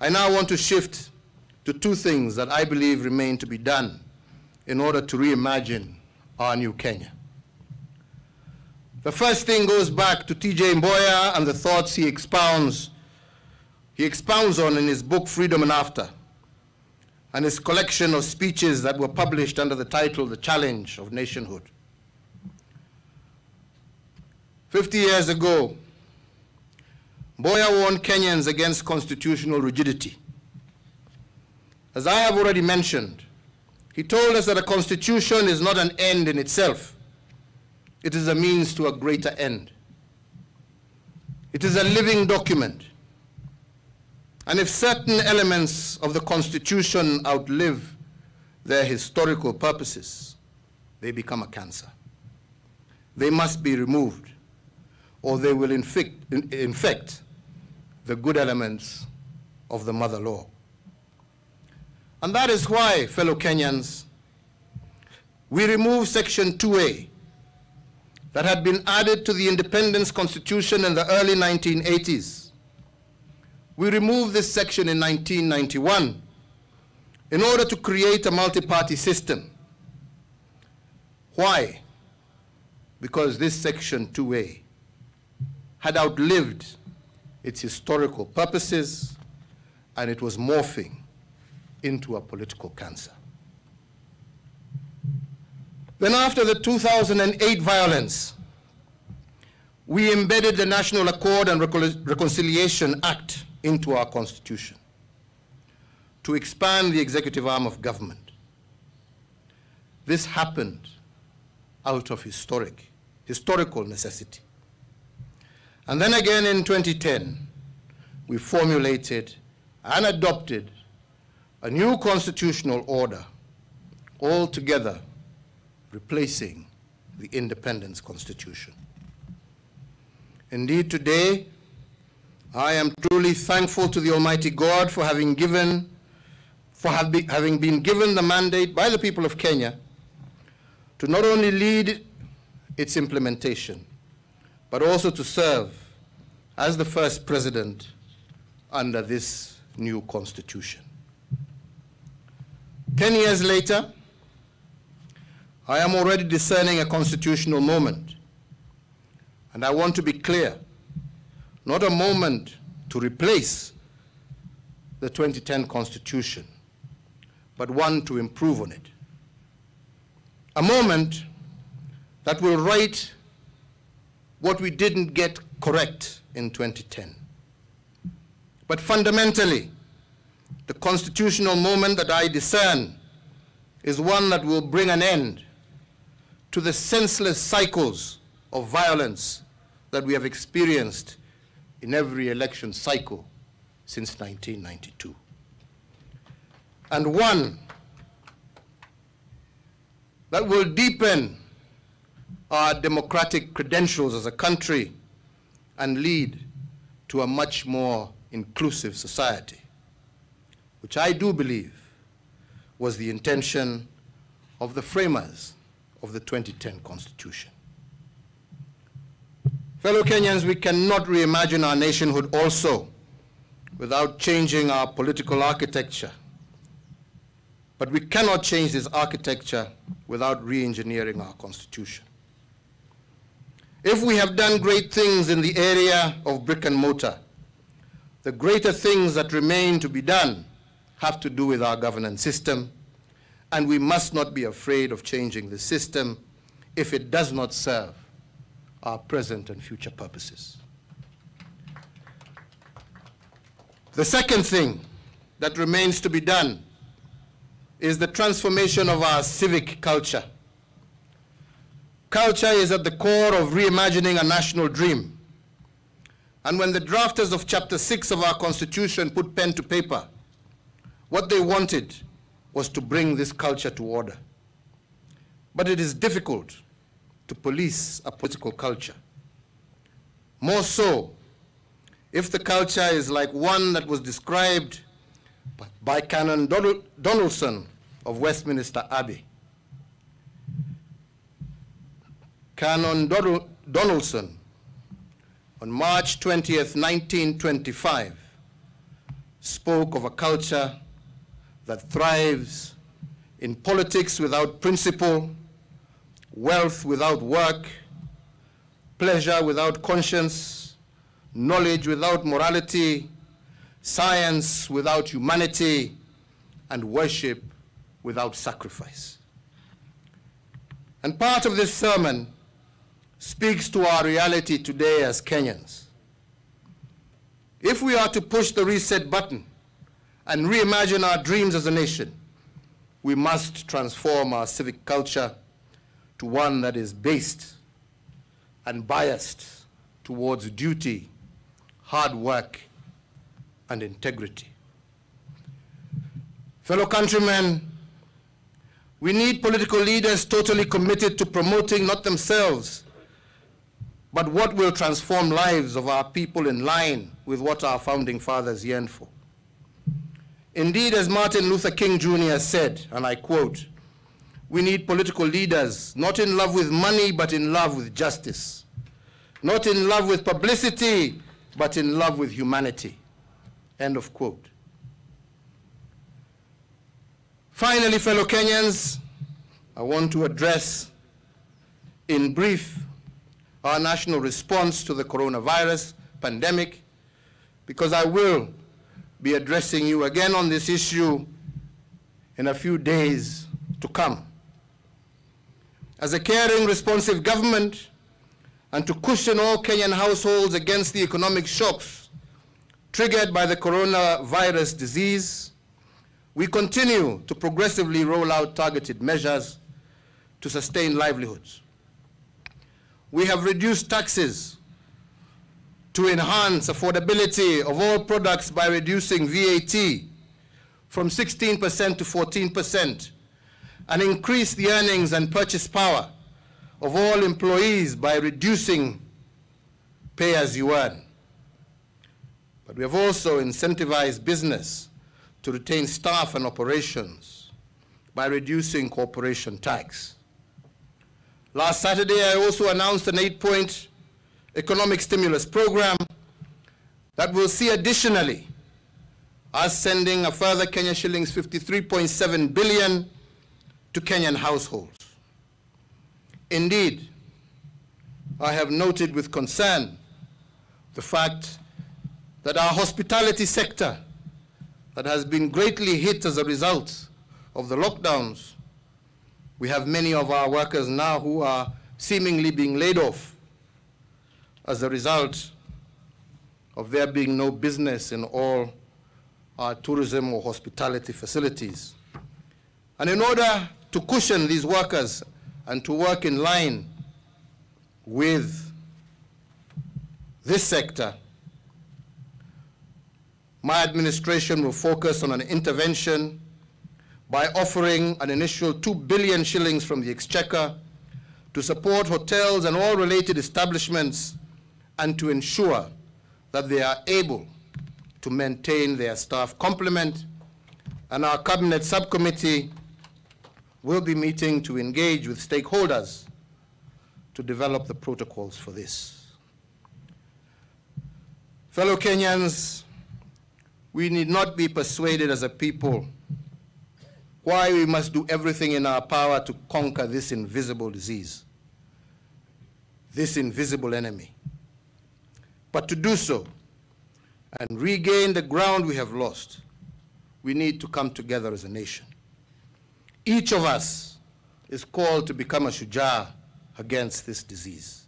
I now want to shift to two things that I believe remain to be done in order to reimagine our new Kenya. The first thing goes back to T.J. Mboya and the thoughts he expounds on in his book, Freedom and After, and his collection of speeches that were published under the title, The Challenge of Nationhood. 50 years ago, Mboya warned Kenyans against constitutional rigidity. As I have already mentioned, he told us that a constitution is not an end in itself. It is a means to a greater end. It is a living document. And if certain elements of the Constitution outlive their historical purposes, they become a cancer. They must be removed, or they will infect the good elements of the mother law. And that is why, fellow Kenyans, we removed Section 2A that had been added to the Independence Constitution in the early 1980s. We removed this section in 1991 in order to create a multi-party system. Why? Because this Section 2A had outlived its historical purposes, and it was morphing into a political cancer. Then after the 2008 violence, we embedded the National Accord and Reconciliation Act into our Constitution to expand the executive arm of government. This happened out of historical necessity. And then again in 2010, we formulated and adopted a new constitutional order, altogether replacing the Independence Constitution. Indeed, today, I am truly thankful to the Almighty God for having been given the mandate by the people of Kenya to not only lead its implementation, but also to serve as the first president under this new constitution. 10 years later, I am already discerning a constitutional moment. And I want to be clear, not a moment to replace the 2010 Constitution, but one to improve on it. A moment that will right what we didn't get correct in 2010. But fundamentally, the constitutional moment that I discern is one that will bring an end to the senseless cycles of violence that we have experienced in every election cycle since 1992. And one that will deepen our democratic credentials as a country and lead to a much more inclusive society, which I do believe was the intention of the framers of the 2010 Constitution. Fellow Kenyans, we cannot reimagine our nationhood also without changing our political architecture. But we cannot change this architecture without re-engineering our Constitution. If we have done great things in the area of brick and mortar, the greater things that remain to be done have to do with our governance system, and we must not be afraid of changing the system if it does not serve our present and future purposes. The second thing that remains to be done is the transformation of our civic culture. Culture is at the core of reimagining a national dream. And when the drafters of Chapter 6 of our Constitution put pen to paper, what they wanted was to bring this culture to order. But it is difficult to police a political culture. More so, if the culture is like one that was described by Canon Donaldson of Westminster Abbey. Canon Donaldson, on March 20th, 1925, spoke of a culture that thrives in politics without principle, wealth without work, pleasure without conscience, knowledge without morality, science without humanity, and worship without sacrifice. And part of this sermon speaks to our reality today as Kenyans. If we are to push the reset button and reimagine our dreams as a nation, we must transform our civic culture to one that is based and biased towards duty, hard work, and integrity. Fellow countrymen, we need political leaders totally committed to promoting not themselves, but what will transform lives of our people in line with what our founding fathers yearned for. Indeed, as Martin Luther King Jr. said, and I quote, "We need political leaders not in love with money, but in love with justice. Not in love with publicity, but in love with humanity." End of quote. Finally, fellow Kenyans, I want to address in brief our national response to the coronavirus pandemic, because I will be addressing you again on this issue in a few days to come. As a caring, responsive government, and to cushion all Kenyan households against the economic shocks triggered by the coronavirus disease, we continue to progressively roll out targeted measures to sustain livelihoods. We have reduced taxes to enhance affordability of all products by reducing VAT from 16% to 14%, and increase the earnings and purchase power of all employees by reducing pay as you earn. But we have also incentivized business to retain staff and operations by reducing corporation tax. Last Saturday, I also announced an 8-point economic stimulus program that will see additionally us sending a further Kenya shillings 53.7 billion to Kenyan households. Indeed, I have noted with concern the fact that our hospitality sector, that has been greatly hit as a result of the lockdowns, we have many of our workers now who are seemingly being laid off as a result of there being no business in all our tourism or hospitality facilities. And in order to cushion these workers and to work in line with this sector, my administration will focus on an intervention by offering an initial 2 billion shillings from the Exchequer to support hotels and all related establishments and to ensure that they are able to maintain their staff complement. And our Cabinet Subcommittee will be meeting to engage with stakeholders to develop the protocols for this. Fellow Kenyans, we need not be persuaded as a people why we must do everything in our power to conquer this invisible disease, this invisible enemy. But to do so and regain the ground we have lost, we need to come together as a nation. Each of us is called to become a shujaa against this disease.